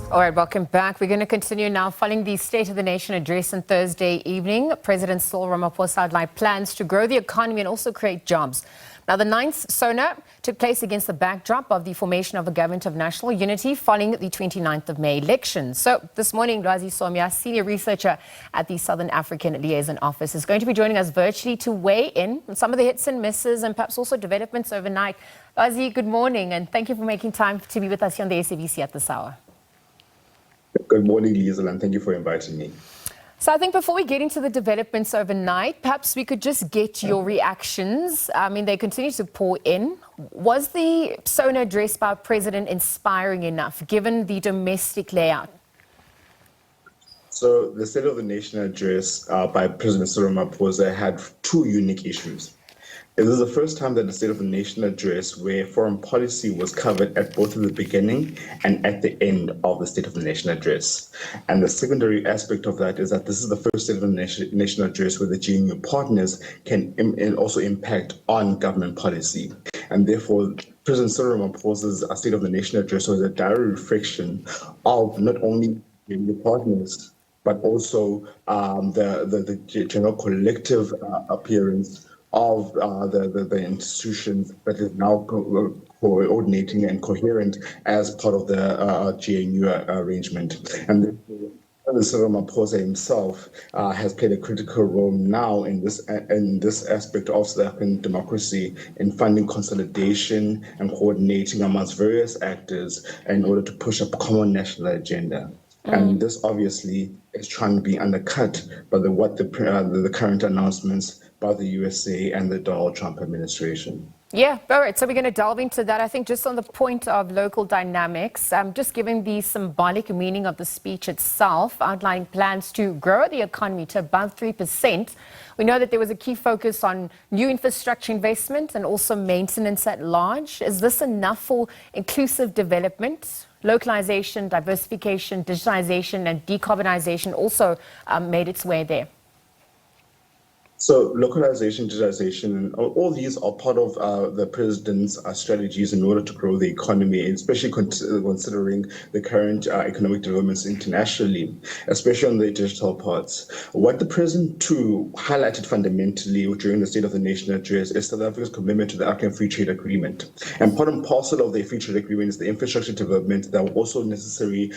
All right, welcome back. We're going to continue now. Following the State of the Nation address on Thursday evening, President Cyril Ramaphosa outlined plans to grow the economy and also create jobs. Now, the 9th SONA took place against the backdrop of the formation of a government of national unity following the 29th of May elections. So this morning, Lwazi Somya, senior researcher at the Southern African Liaison Office, is going to be joining us virtually to weigh in on some of the hits and misses and perhaps also developments overnight. Lwazi, good morning, and thank you for making time to be with us here on the SABC at this hour. Good morning, Liesl, and thank you for inviting me. So I think before we get into the developments overnight, perhaps we could just get your reactions. I mean, they continue to pour in. Was the SONA address by President inspiring enough, given the domestic layout? So the State of the Nation address by President Cyril Ramaphosa had two unique issues. It was the first time that the State of the Nation address where foreign policy was covered at both the beginning and at the end of the State of the Nation address. And the secondary aspect of that is that this is the first State of the Nation address where the GNU partners can also impact on government policy. And therefore, President Cyril Ramaphosa's State of the Nation address was a direct reflection of not only GNU partners, but also the general collective appearance of the institutions that is now coordinating and coherent as part of the GNU arrangement. And Cyril Ramaphosa himself has played a critical role now in this aspect of South African democracy in funding consolidation and coordinating amongst various actors in order to push a common national agenda. And this obviously is trying to be undercut by the current announcements by the USA and the Donald Trump administration. Yeah, all right. So we're going to delve into that. I think just on the point of local dynamics, just given the symbolic meaning of the speech itself, outlining plans to grow the economy to above 3%. We know that there was a key focus on new infrastructure investment and also maintenance at large. Is this enough for inclusive development? Localization, diversification, digitization, and decarbonization also made its way there. So localization, digitization, all these are part of the president's strategies in order to grow the economy, especially considering the current economic developments internationally, especially on the digital parts. What the president too highlighted fundamentally during the State of the Nation address is South Africa's commitment to the African Free Trade Agreement. And part and parcel of the Free Trade Agreement is the infrastructure development that will also necessarily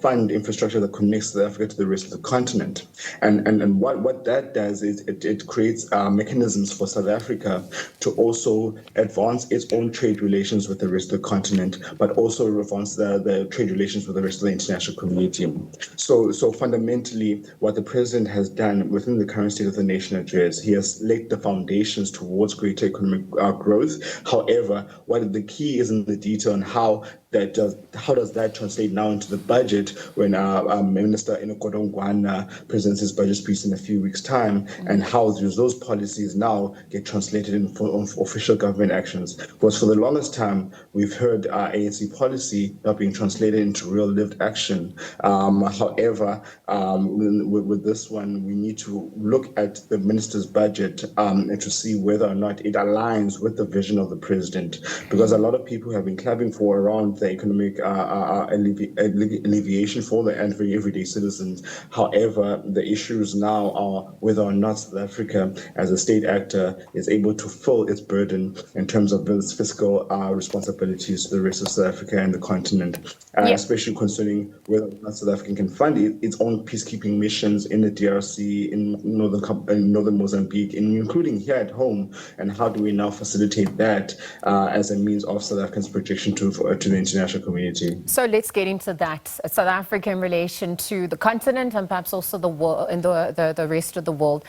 fund infrastructure that connects South Africa to the rest of the continent. And what that does is it creates mechanisms for South Africa to also advance its own trade relations with the rest of the continent, but also advance the trade relations with the rest of the international community. So fundamentally, what the president has done within the current State of the Nation address, he has laid the foundations towards greater economic growth. However, what the key is in the detail on how does that translate now into the budget when Minister Inokodo Ngwana presents his budget speech in a few weeks' time, and how those policies now get translated in official government actions. Because for the longest time, we've heard ANC policy not being translated into real lived action. However, with this one, we need to look at the minister's budget and to see whether or not it aligns with the vision of the president. Because a lot of people have been clapping for around the economic alleviation for the everyday citizens. However, the issues now are whether or not South Africa, as a state actor, is able to fill its burden in terms of its fiscal responsibilities to the rest of South Africa and the continent, especially concerning whether or not South Africa can fund its own peacekeeping missions in the DRC, in northern Mozambique, including here at home, and how do we now facilitate that as a means of South Africa's projection to the international community. So let's get into that. South Africa in relation to the continent and perhaps also the world and the rest of the world.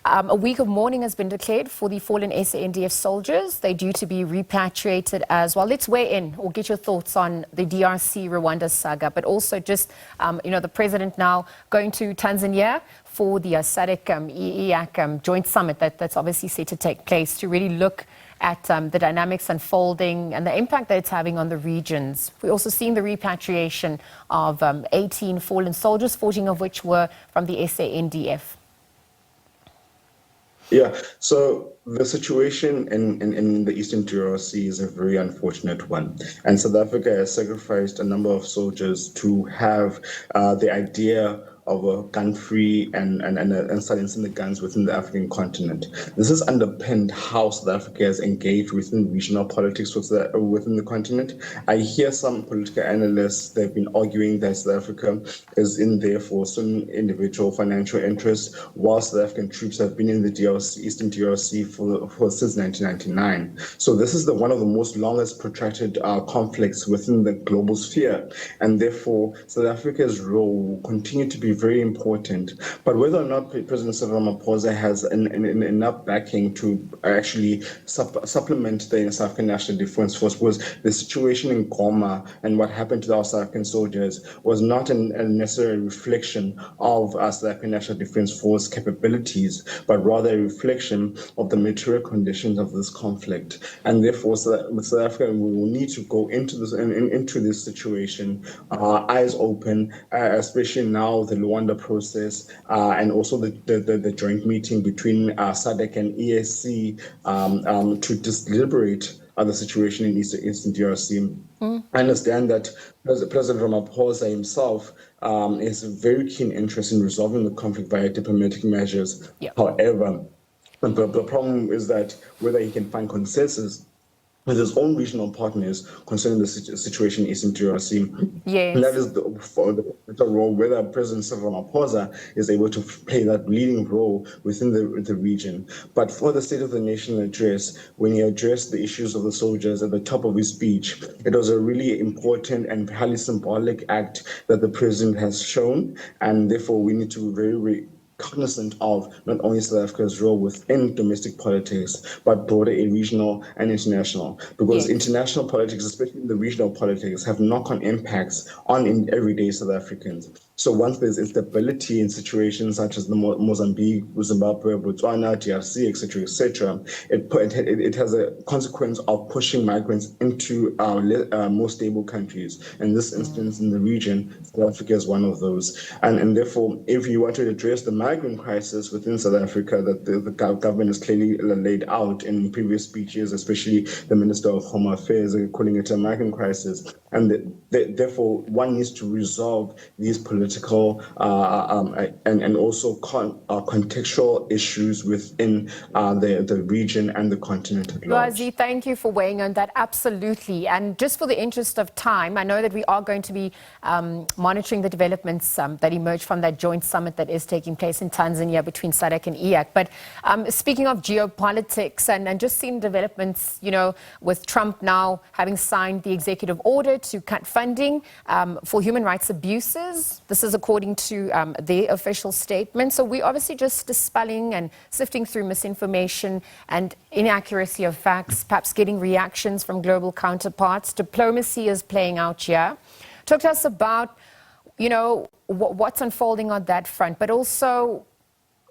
A week of mourning has been declared for the fallen SANDF soldiers. They're due to be repatriated as well. Let's weigh in or get your thoughts on the DRC Rwanda saga, but also just, the president now going to Tanzania for the SADC EEAC joint summit that's obviously set to take place to really look at the dynamics unfolding and the impact that it's having on the regions. We're also seeing the repatriation of 18 fallen soldiers, 14 of which were from the SANDF. Yeah, so the situation in the Eastern DRC is a very unfortunate one. And South Africa has sacrificed a number of soldiers to have the idea of a gun-free and silencing the guns within the African continent. This has underpinned how South Africa has engaged within regional politics within the continent. I hear some political analysts, they've been arguing that South Africa is in there for some individual financial interests, while South African troops have been in the DRC, Eastern DRC for since 1999. So this is one of the most longest protracted conflicts within the global sphere, and therefore South Africa's role will continue to be very important. But whether or not President Cyril Ramaphosa has enough backing to actually supplement the South African National Defence Force, was the situation in Goma and what happened to our South African soldiers was not a necessary reflection of our South African National Defence Force capabilities, but rather a reflection of the material conditions of this conflict. And therefore, with South Africa, we will need to go into this situation, eyes open, especially now the Luanda process, and also the joint meeting between SADC and ESC to just deliberate the situation in Eastern DRC. I understand that President Ramaphosa himself has a very keen interest in resolving the conflict via diplomatic measures. Yeah. However, the problem is that whether he can find consensus with his own regional partners concerning the situation in Eastern DRC. Yes. And that is the role, whether President Cyril Ramaphosa is able to play that leading role within the region. But for the State of the Nation address, when he addressed the issues of the soldiers at the top of his speech, it was a really important and highly symbolic act that the president has shown, and therefore we need to be very cognizant of not only South Africa's role within domestic politics, but broader regional and international. Because international politics, especially the regional politics, have knock-on impacts on everyday South Africans. So once there's instability in situations such as the Mozambique, Zimbabwe, Botswana, DRC, etc., it has a consequence of pushing migrants into more stable countries. In this instance, in the region, South Africa is one of those. And therefore, if you want to address the migrant crisis within South Africa that the government has clearly laid out in previous speeches, especially the Minister of Home Affairs, calling it a migrant crisis. And therefore, one needs to resolve these political and also contextual issues within the region and the continent at large. Lwazi, thank you for weighing on that. Absolutely. And just for the interest of time, I know that we are going to be monitoring the developments that emerge from that joint summit that is taking place in Tanzania between SADC and EAC. But speaking of geopolitics and just seeing developments, with Trump now having signed the executive order to cut funding for human rights abuses. This is according to their official statement. So we're obviously just dispelling and sifting through misinformation and inaccuracy of facts, perhaps getting reactions from global counterparts. Diplomacy is playing out here. Talk to us about, what's unfolding on that front, but also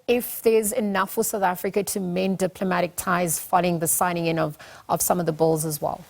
if there's enough for South Africa to mend diplomatic ties following the signing in of some of the bills as well.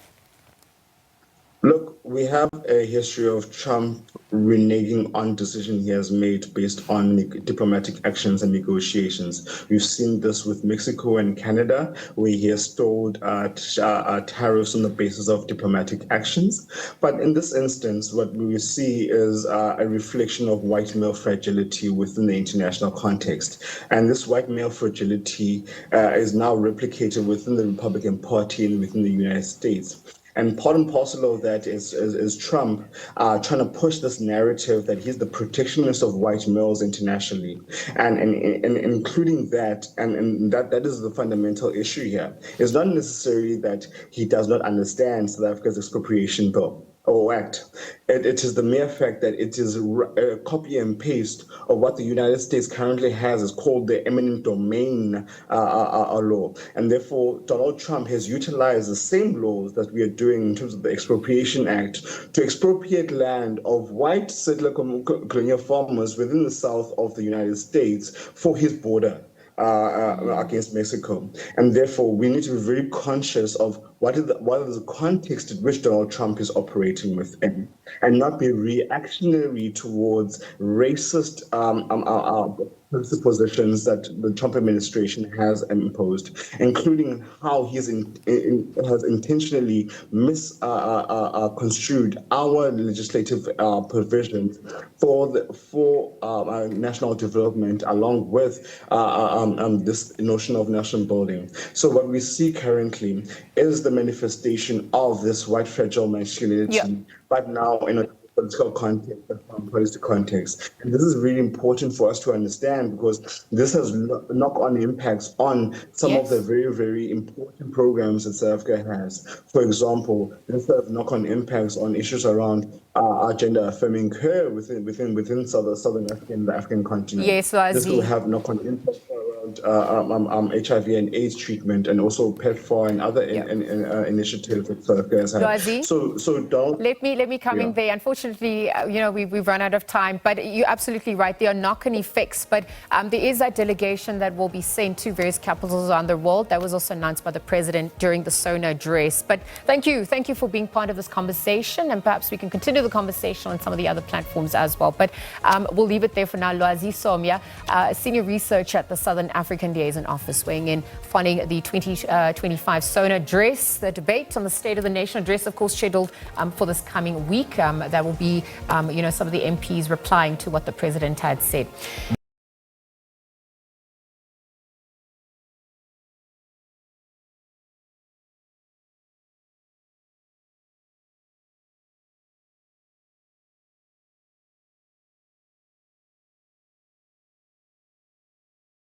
Look, we have a history of Trump reneging on decisions he has made based on diplomatic actions and negotiations. We've seen this with Mexico and Canada, where he has stalled tariffs on the basis of diplomatic actions. But in this instance, what we see is a reflection of white male fragility within the international context. And this white male fragility is now replicated within the Republican Party and within the United States. And part and parcel of that is Trump trying to push this narrative that he's the protectionist of white males internationally, and including that, and that is the fundamental issue here. It's not necessarily that he does not understand South Africa's expropriation bill or act. It is the mere fact that it is a copy and paste of what the United States currently has is called the eminent domain law. And therefore, Donald Trump has utilized the same laws that we are doing in terms of the Expropriation Act to expropriate land of white settler colonial farmers within the south of the United States for his border against Mexico. And therefore, we need to be very conscious of what is the context in which Donald Trump is operating within, and not be reactionary towards racist policy positions that the Trump administration has imposed, including how he's has intentionally misconstrued our legislative provisions for national development, along with this notion of nation building. So what we see currently is the manifestation of this white fragile masculinity, Yeah. but now in a political context, political context. And this is really important for us to understand because this has knock-on impacts on some of the Yes. very, very important programs that South Africa has. For example, this has knock-on impacts on issues around our gender-affirming care within Southern African, the African continent. Yes, This will Lwazi. have knock-on impacts around HIV and AIDS treatment, and also PEPFAR and other Yeah. initiatives that South Africa has had. Lwazi? So don't. Let me come in Yeah. there. Unfortunately, we've run out of time, but you're absolutely right. There are knock-on effects, but there is a delegation that will be sent to various capitals around the world. That was also announced by the president during the SONA address. But thank you for being part of this conversation, and perhaps we can continue the conversation on some of the other platforms as well. But we'll leave it there for now. Lwazi Somya, senior researcher at the Southern African Liaison Office, weighing in following the 2025 SONA address, the debate on the State of the Nation address, of course, scheduled for this coming week. That will be, some of the MPs replying to what the president had said.